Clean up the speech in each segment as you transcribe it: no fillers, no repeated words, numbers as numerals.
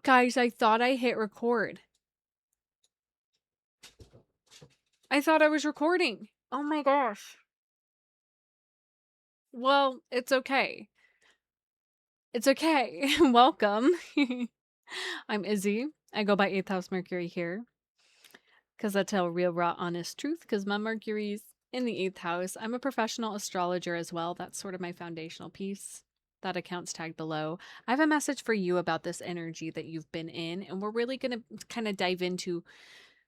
Guys, I thought I hit record. I thought I was recording. Oh my gosh. Well, it's okay. It's okay. Welcome. I'm Izzy. I go by 8th House Mercury here because I tell real, raw, honest truth because my Mercury's in the 8th house. I'm a professional astrologer as well. That's sort of my foundational piece. That account's tagged below. I have a message for you about this energy that you've been in, and we're really going to kind of dive into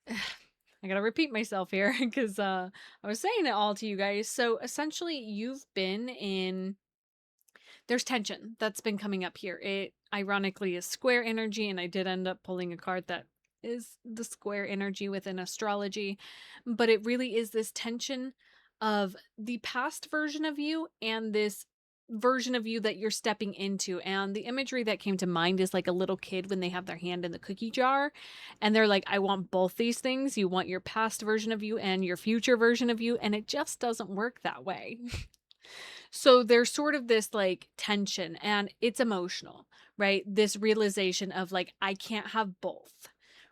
I gotta repeat myself here because I was saying it all to you guys. So essentially, you've been in. There's tension that's been coming up here. It ironically is square energy, and I did end up pulling a card that is the square energy within astrology, but it really is this tension of the past version of you and this version of you that you're stepping into. And the imagery that came to mind is like a little kid when they have their hand in the cookie jar and they're like, I want both these things. You want your past version of you and your future version of you, and it just doesn't work that way. So there's sort of this like tension and it's emotional, right? This realization of like, I can't have both,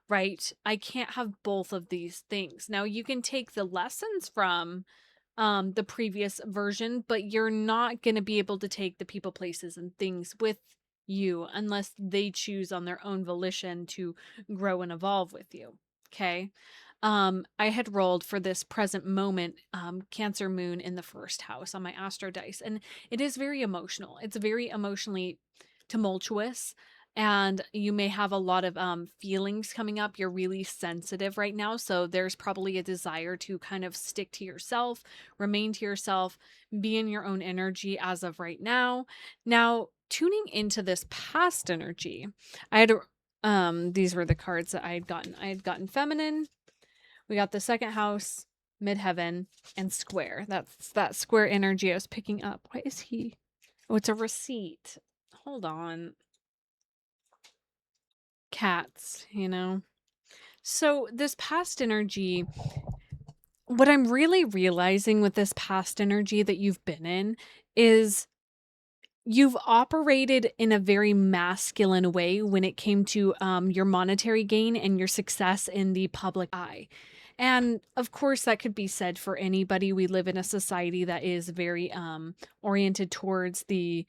right? I can't have both of these things. Now you can take the lessons from the previous version, but you're not going to be able to take the people, places, and things with you unless they choose on their own volition to grow and evolve with you. Okay. I had rolled for this present moment, Cancer Moon in the first house on my Astro dice, and it is very emotional. It's very emotionally tumultuous, and you may have a lot of feelings coming up. You're really sensitive right now, so there's probably a desire to kind of stick to yourself, remain to yourself, be in your own energy as of right now. Now, tuning into this past energy, I had these were the cards that I had gotten. I had gotten feminine. We got the second house, midheaven, and square. That's that square energy I was picking up. What is he? Oh, it's a receipt. Hold on. Cats, you know? So, this past energy, what I'm really realizing with this past energy that you've been in is you've operated in a very masculine way when it came to your monetary gain and your success in the public eye. And of course, that could be said for anybody. We live in a society that is very oriented towards the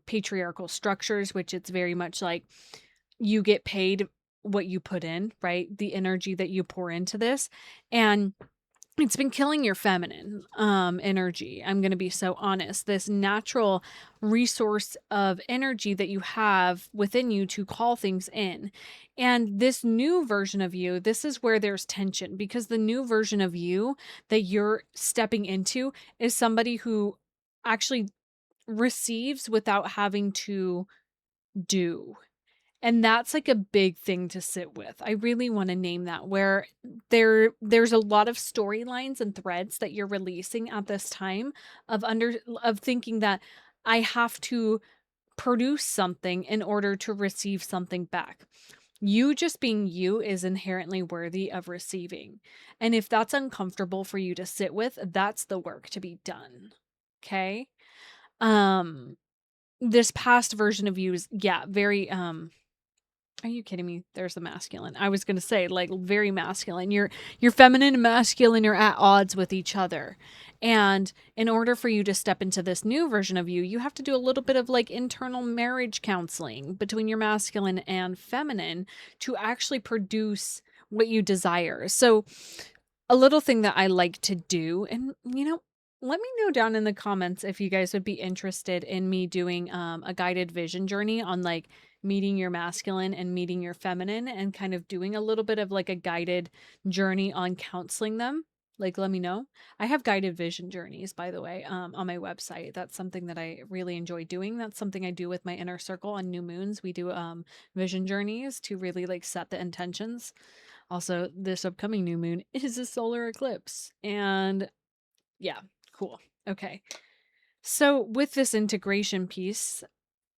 patriarchal structures, which it's very much like you get paid what you put in, right? The energy that you pour into this. And it's been killing your feminine energy. I'm going to be so honest. This natural resource of energy that you have within you to call things in. And this new version of you, this is where there's tension because the new version of you that you're stepping into is somebody who actually receives without having to do. And that's like a big thing to sit with. I really want to name that where there's a lot of storylines and threads that you're releasing at this time of thinking that I have to produce something in order to receive something back. You just being you is inherently worthy of receiving. And if that's uncomfortable for you to sit with, that's the work to be done. Okay? Um this past version of you is very are you kidding me? There's the masculine. I was gonna say, like, very masculine. Your feminine and masculine are at odds with each other. And in order for you to step into this new version of you, you have to do a little bit of like internal marriage counseling between your masculine and feminine to actually produce what you desire. So a little thing that I like to do, and let me know down in the comments if you guys would be interested in me doing a guided vision journey on like meeting your masculine and meeting your feminine and kind of doing a little bit of like a guided journey on counseling them. Like, let me know. I have guided vision journeys, by the way, on my website. That's something that I really enjoy doing. That's something I do with my inner circle on new moons. We do vision journeys to really like set the intentions. Also, this upcoming new moon is a solar eclipse. And yeah, cool. Okay. So, with this integration piece,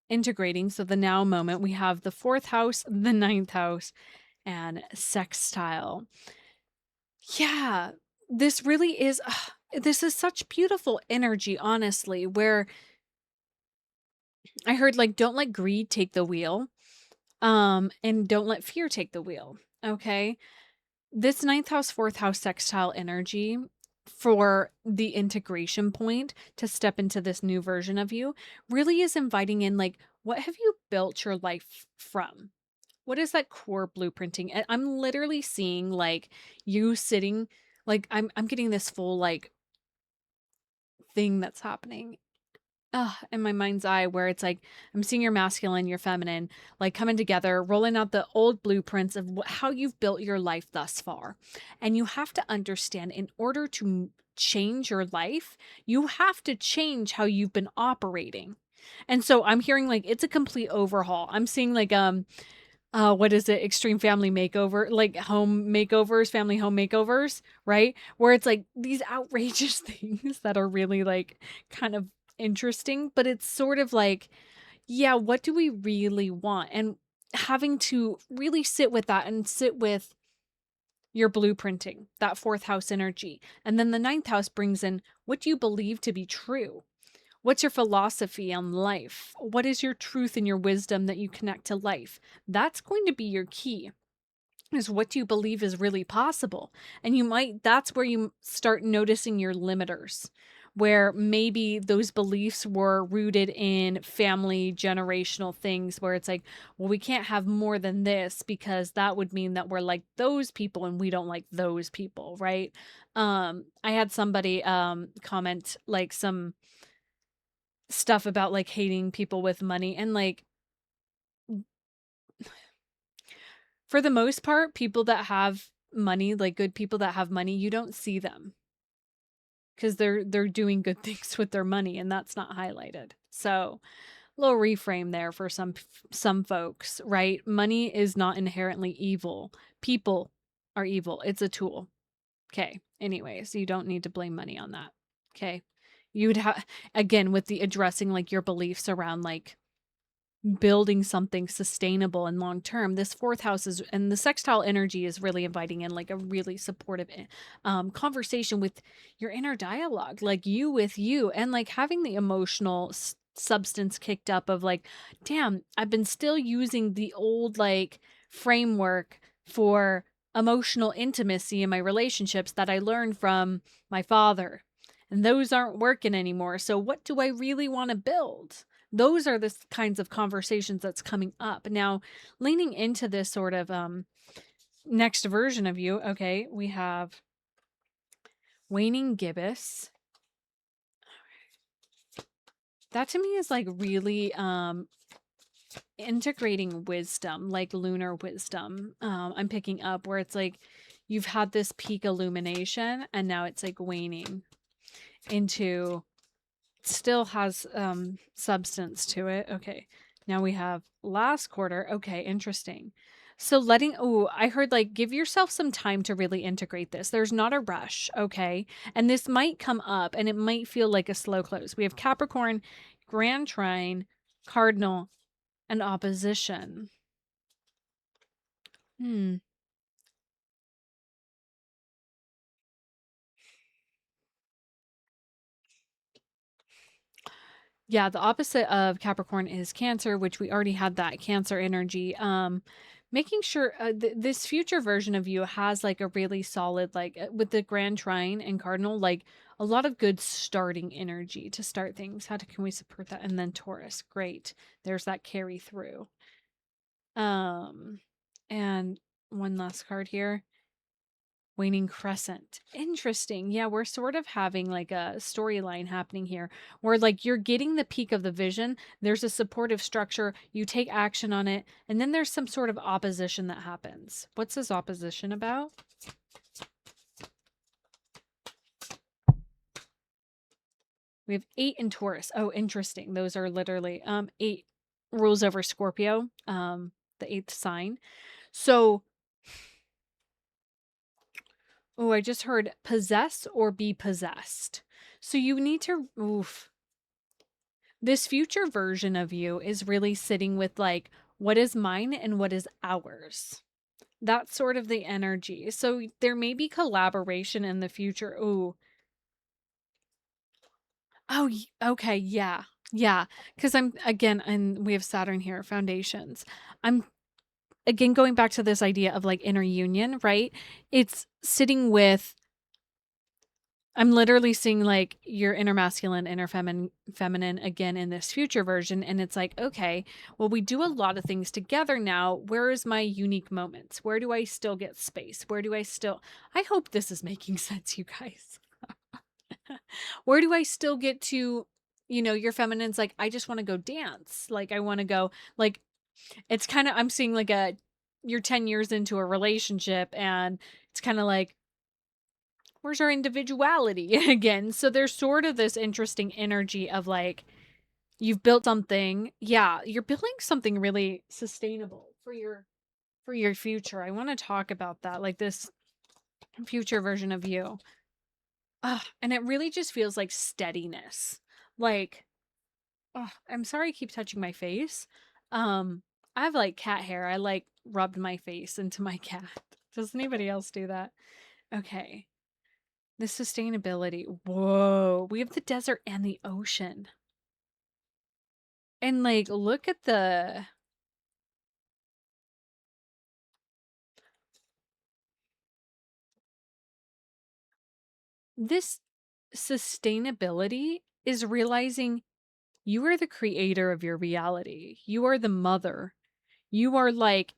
integrating, so the now moment, we have the fourth house, the ninth house, and sextile. Yeah, this really is, this is such beautiful energy, honestly, where I heard like, don't let greed take the wheel. And don't let fear take the wheel. Okay. This ninth house, fourth house sextile energy for the integration point to step into this new version of you really is inviting in, like, what have you built your life from? What is that core blueprinting? And I'm literally seeing like you sitting, like I'm getting this full like thing that's happening in my mind's eye where it's like I'm seeing your masculine, your feminine, like coming together, rolling out the old blueprints of how you've built your life thus far. And you have to understand, in order to change your life, you have to change how you've been operating. And so I'm hearing like it's a complete overhaul. I'm seeing like what is it? Extreme family makeover, like home makeovers, family home makeovers, right? Where it's like these outrageous things that are really like kind of interesting, but it's sort of like, yeah, what do we really want? And having to really sit with that and sit with your blueprinting, that fourth house energy. And then the ninth house brings in, what do you believe to be true? What's your philosophy on life? What is your truth and your wisdom that you connect to life? That's going to be your key. Is what do you believe is really possible? And that's where you start noticing your limiters, where maybe those beliefs were rooted in family generational things where it's like, well, we can't have more than this because that would mean that we're like those people and we don't like those people, right? I had somebody comment like some stuff about like hating people with money, and like for the most part, people that have money, like good people that have money, you don't see them because they're doing good things with their money, and that's not highlighted. So little reframe there for some folks, right? Money is not inherently evil. People are evil. It's a tool. Okay. Anyways, you don't need to blame money on that. Okay. You'd have, again, with the addressing like your beliefs around like building something sustainable and long term, this fourth house is, and the sextile energy is really inviting in like a really supportive conversation with your inner dialogue, like you with you, and like having the emotional substance kicked up of like, damn, I've been still using the old like framework for emotional intimacy in my relationships that I learned from my father, and those aren't working anymore. So what do I really want to build? Those are the kinds of conversations that's coming up. Now, leaning into this sort of next version of you, okay, we have waning gibbous. That to me is like really integrating wisdom, like lunar wisdom. I'm picking up where it's like you've had this peak illumination and now it's like waning into, still has substance to it. Okay. Now we have last quarter. Okay, interesting. So I heard like give yourself some time to really integrate this. There's not a rush, okay? And this might come up and it might feel like a slow close. We have Capricorn, Grand Trine, Cardinal, and opposition. Hmm. Yeah, the opposite of Capricorn is Cancer, which we already had that Cancer energy. Making sure this future version of you has like a really solid, like with the Grand Trine and Cardinal, like a lot of good starting energy to start things. Can we support that? And then Taurus, great. There's that carry through. Um, and one last card here. Waning Crescent. Interesting. Yeah, we're sort of having like a storyline happening here where like you're getting the peak of the vision. There's a supportive structure. You take action on it. And then there's some sort of opposition that happens. What's this opposition about? We have 8 in Taurus. Oh, interesting. Those are literally 8 rules over Scorpio, the 8th sign. So, oh, I just heard possess or be possessed. So you need to, oof, this future version of you is really sitting with like, what is mine and what is ours? That's sort of the energy. So there may be collaboration in the future. Ooh. Oh, okay. Yeah. Yeah. Because I'm, again, and we have Saturn here, foundations. I'm again, going back to this idea of like inner union, right? It's sitting with, I'm literally seeing like your inner masculine, inner feminine again in this future version. And it's like, okay, well, we do a lot of things together now. Where is my unique moments? Where do I still get space? Where do I still, I hope this is making sense, you guys. Where do I still get to, your feminine's like, I just want to go dance. Like, I want to go, like, it's kind of, I'm seeing like you're 10 years into a relationship and it's kind of like, where's our individuality again? So there's sort of this interesting energy of like, you've built something. Yeah, you're building something really sustainable for your future. I want to talk about that, like this future version of you. And it really just feels like steadiness. Like, I'm sorry I keep touching my face. I have like cat hair. I like rubbed my face into my cat. Does anybody else do that? Okay. The sustainability. Whoa. We have the desert and the ocean. And like, look at this sustainability is realizing you are the creator of your reality. You are the mother. You are like,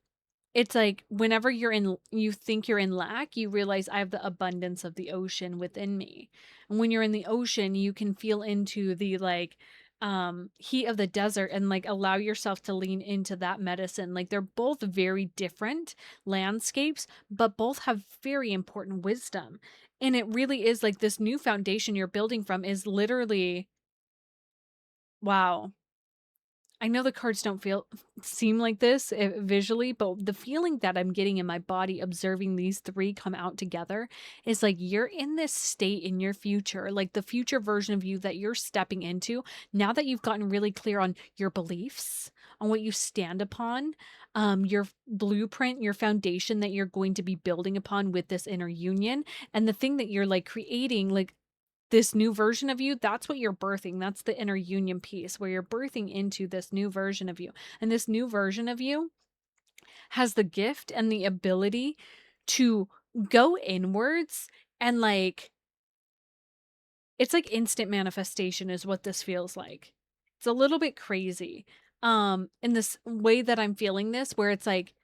it's like whenever you think you're in lack, you realize I have the abundance of the ocean within me. And when you're in the ocean, you can feel into the like heat of the desert and like allow yourself to lean into that medicine. Like they're both very different landscapes, but both have very important wisdom. And it really is like this new foundation you're building from is literally wow. I know the cards don't seem like this visually, but the feeling that I'm getting in my body observing these three come out together is like you're in this state in your future, like the future version of you that you're stepping into now that you've gotten really clear on your beliefs, on what you stand upon, your blueprint, your foundation that you're going to be building upon with this inner union, and the thing that you're like creating, like this new version of you, that's what you're birthing. That's the inner union piece where you're birthing into this new version of you. And this new version of you has the gift and the ability to go inwards and like, it's like instant manifestation is what this feels like. It's a little bit crazy. In this way that I'm feeling this, where it's like,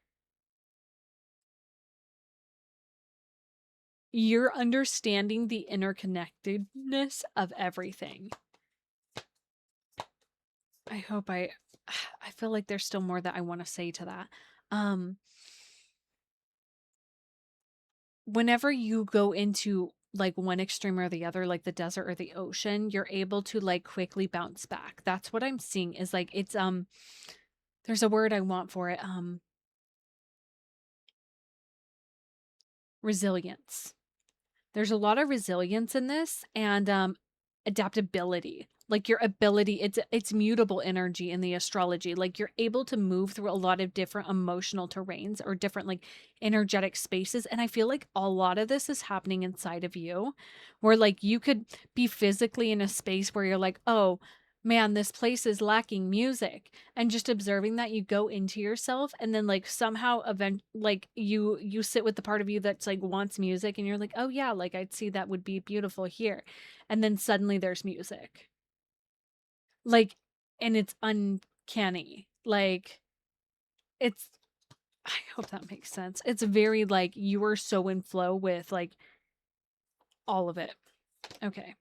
you're understanding the interconnectedness of everything. I hope I feel like there's still more that I want to say to that. Um, Whenever you go into like one extreme or the other, like the desert or the ocean, you're able to like quickly bounce back. That's what I'm seeing is like it's there's a word I want for it. Resilience. There's a lot of resilience in this and adaptability. Like your ability, it's mutable energy in the astrology. Like you're able to move through a lot of different emotional terrains or different like energetic spaces. And I feel like a lot of this is happening inside of you, where like you could be physically in a space where you're like, oh man, this place is lacking music, and just observing that, you go into yourself and then like somehow event like you sit with the part of you that's like wants music and you're like, oh yeah, like I'd see that would be beautiful here, and then suddenly there's music, like, and it's uncanny, like it's, I hope that makes sense. It's very like you are so in flow with like all of it. Okay,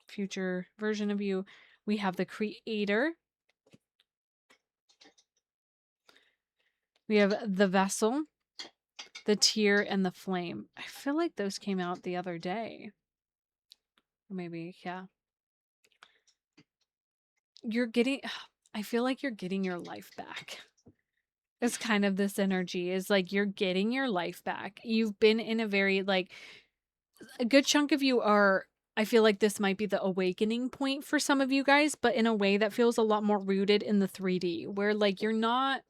future version of you, we have the creator. We have the vessel, the tear, and the flame. I feel like those came out the other day. Maybe, yeah. You're getting, I feel like you're getting your life back. It's kind of this energy is like you're getting your life back. You've been in a very, like, a good chunk of you are, I feel like this might be the awakening point for some of you guys, but in a way that feels a lot more rooted in the 3D, where like you're not,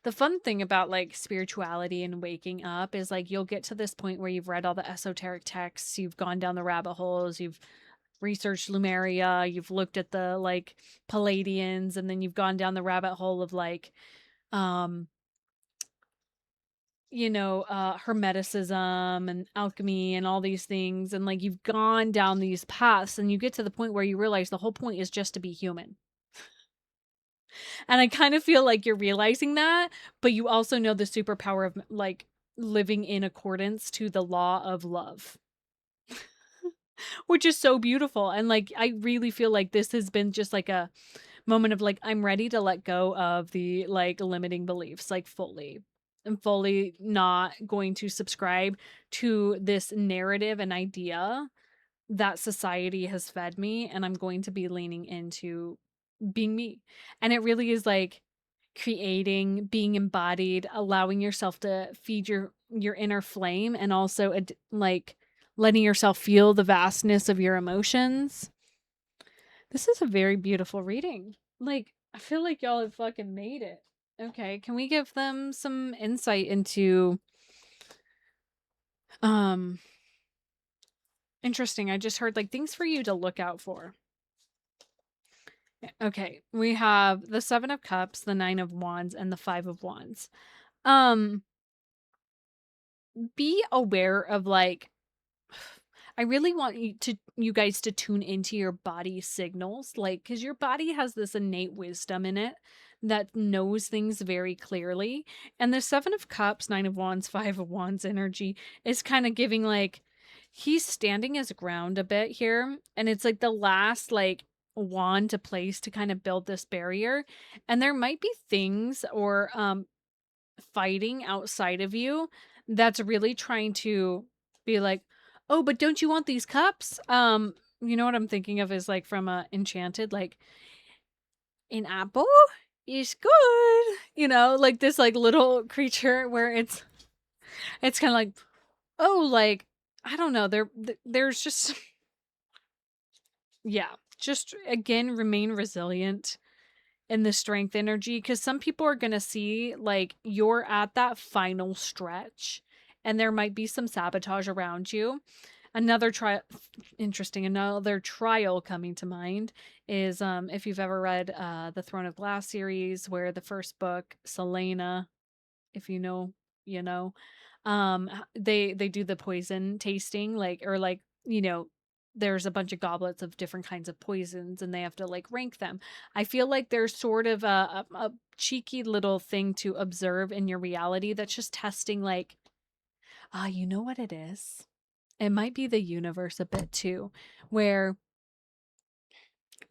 the fun thing about like spirituality and waking up is like you'll get to this point where you've read all the esoteric texts, you've gone down the rabbit holes, you've researched Lemuria, you've looked at the like Palladians, and then you've gone down the rabbit hole of like hermeticism and alchemy and all these things. And like you've gone down these paths and you get to the point where you realize the whole point is just to be human. And I kind of feel like you're realizing that, but you also know the superpower of like living in accordance to the law of love, which is so beautiful. And like, I really feel like this has been just like a moment of like, I'm ready to let go of the like limiting beliefs, like fully. I'm fully not going to subscribe to this narrative and idea that society has fed me. And I'm going to be leaning into being me. And it really is like creating, being embodied, allowing yourself to feed your inner flame, and also like letting yourself feel the vastness of your emotions. This is a very beautiful reading. Like, I feel like y'all have fucking made it. Okay, can we give them some insight into um interesting. I just heard like things for you to look out for. Okay, we have the 7 of Cups, the 9 of Wands, and the 5 of Wands. Um be aware of like I really want you guys to tune into your body signals, like cuz your body has this innate wisdom in it that knows things very clearly. And the 7 of Cups, 9 of Wands, 5 of Wands energy is kind of giving like he's standing his ground a bit here, and it's like the last like wand to place to kind of build this barrier. And there might be things or fighting outside of you that's really trying to be like, "Oh, but don't you want these cups?" You know what I'm thinking of is like from Enchanted, like an apple is good. Like this like little creature where it's kind of like, "Oh, like I don't know, there's just yeah, just again remain resilient in the strength energy, because some people are going to see like you're at that final stretch and there might be some sabotage around you. Another trial Interesting, another trial coming to mind is if you've ever read the Throne of Glass series, where the first book, Selena, if you know, you know, they do the poison tasting, like, or like, there's a bunch of goblets of different kinds of poisons and they have to like rank them. I feel like there's sort of a cheeky little thing to observe in your reality that's just testing like, you know what it is? It might be the universe a bit too, where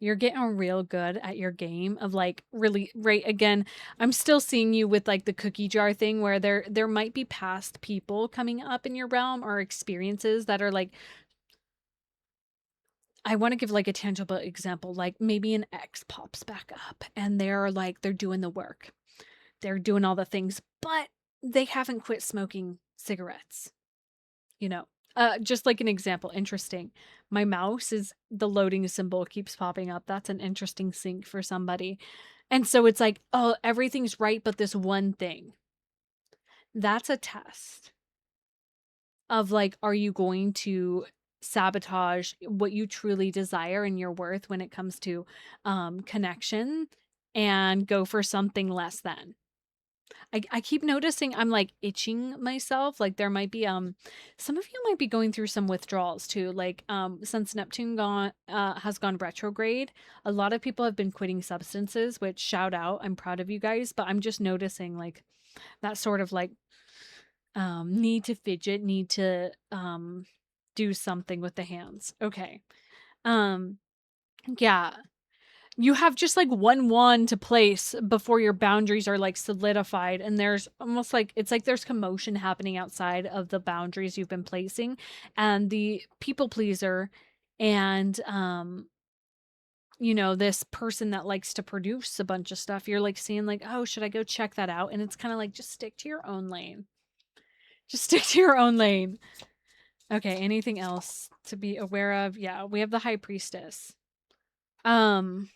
you're getting real good at your game of like really right again. I'm still seeing you with like the cookie jar thing, where there might be past people coming up in your realm or experiences that are like, I want to give like a tangible example, like maybe an ex pops back up and they're like they're doing the work. They're doing all the things, but they haven't quit smoking cigarettes. You know, just like an example, interesting. My mouse is the loading symbol keeps popping up. That's an interesting sync for somebody. And so it's like, oh, everything's right, but this one thing. That's a test of like, are you going to sabotage what you truly desire and your worth when it comes to connection and go for something less than? I keep noticing I'm like itching myself. Like there might be some of you might be going through some withdrawals too. Like since Neptune gone has gone retrograde, a lot of people have been quitting substances, which shout out. I'm proud of you guys, but I'm just noticing like that sort of like need to fidget, need to do something with the hands. Okay. Um yeah, you have just like one to place before your boundaries are like solidified, and there's almost like it's like there's commotion happening outside of the boundaries you've been placing, and the people pleaser and this person that likes to produce a bunch of stuff, you're like seeing like, oh, should I go check that out? And it's kind of like, just stick to your own lane. Just stick to your own lane. Okay, anything else to be aware of? Yeah, we have the High Priestess. um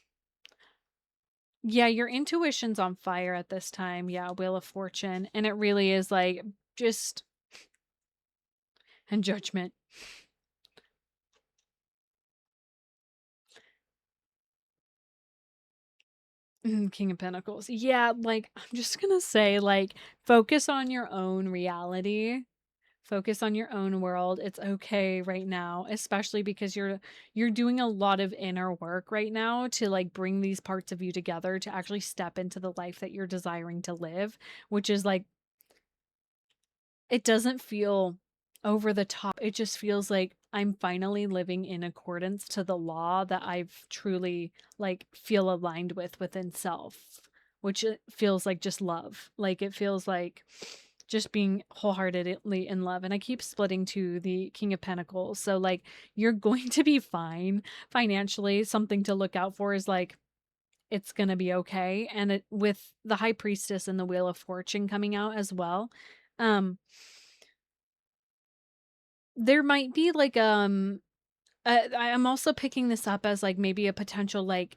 Yeah, your intuition's on fire at this time. Yeah, Wheel of Fortune. And it really is like just and Judgment. King of Pentacles. Yeah, like, I'm just gonna say, like, focus on your own reality. Focus on your own world. It's okay right now, especially because you're doing a lot of inner work right now to like bring these parts of you together to actually step into the life that you're desiring to live, which is like it doesn't feel over the top. It just feels like I'm finally living in accordance to the law that I've truly like feel aligned with within self, which it feels like just love. Like it feels like just being wholeheartedly in love. And I keep splitting to the King of Pentacles. So like you're going to be fine financially. Something to look out for is like it's going to be okay. And it, with the High Priestess and the Wheel of Fortune coming out as well, um there might be like I'm also picking this up as like maybe a potential like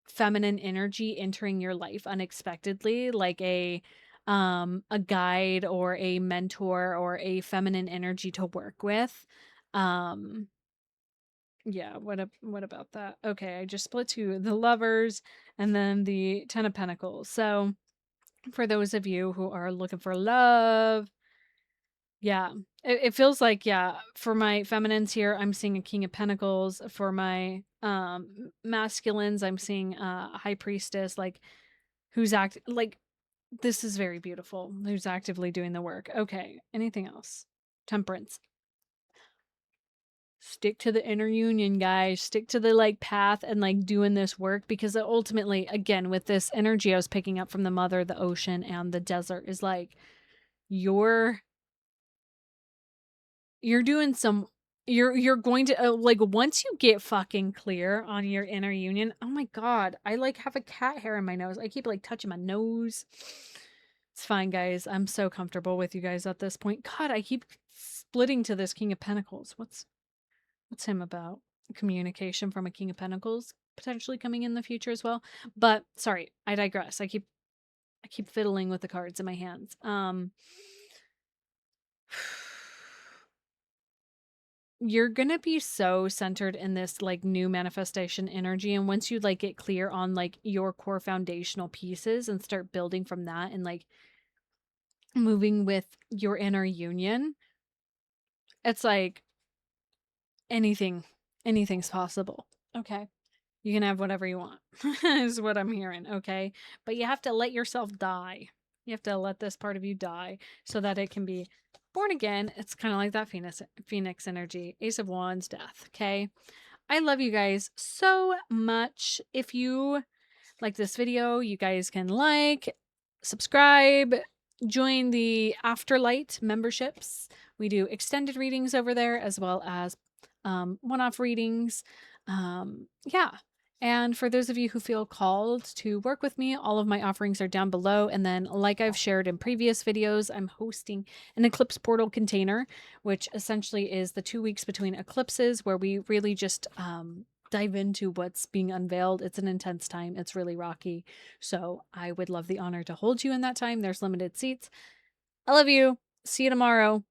feminine energy entering your life unexpectedly, like a guide or a mentor or a feminine energy to work with. Um yeah, what about that? Okay, I just split to the Lovers and then the Ten of Pentacles. So, for those of you who are looking for love, yeah. It feels like, yeah, for my feminines here, I'm seeing a King of Pentacles. For my masculines, I'm seeing a High Priestess, like who's like this is very beautiful. Who's actively doing the work. Okay. Anything else? Temperance. Stick to the inner union, guys. Stick to the like path and like doing this work because ultimately, again, with this energy I was picking up from the mother, the ocean, and the desert is like you're you're doing some you're going to like once you get fucking clear on your inner union. Oh my god, I like have a cat hair in my nose. I keep like touching my nose. It's fine, guys. I'm so comfortable with you guys at this point. God, I keep splitting to this King of Pentacles. What's him about? Communication from a King of Pentacles potentially coming in the future as well. But sorry, I digress. I keep fiddling with the cards in my hands. You're gonna be so centered in this like new manifestation energy, and once you like get clear on like your core foundational pieces and start building from that and like moving with your inner union, it's like anything anything's possible. Okay, you can have whatever you want is what I'm hearing. Okay, but you have to let yourself die. You have to let this part of you die so that it can be born again. It's kind of like that phoenix energy. Ace of Wands, death. Okay, I love you guys so much. If you like this video, you guys can like, subscribe, join the Afterlight memberships. We do extended readings over there as well as one-off readings. Yeah. And for those of you who feel called to work with me, all of my offerings are down below. And then, like I've shared in previous videos, I'm hosting an Eclipse portal container, which essentially is the 2 weeks between eclipses where we really just dive into what's being unveiled. It's an intense time. It's really rocky. So I would love the honor to hold you in that time. There's limited seats. I love you. See you tomorrow.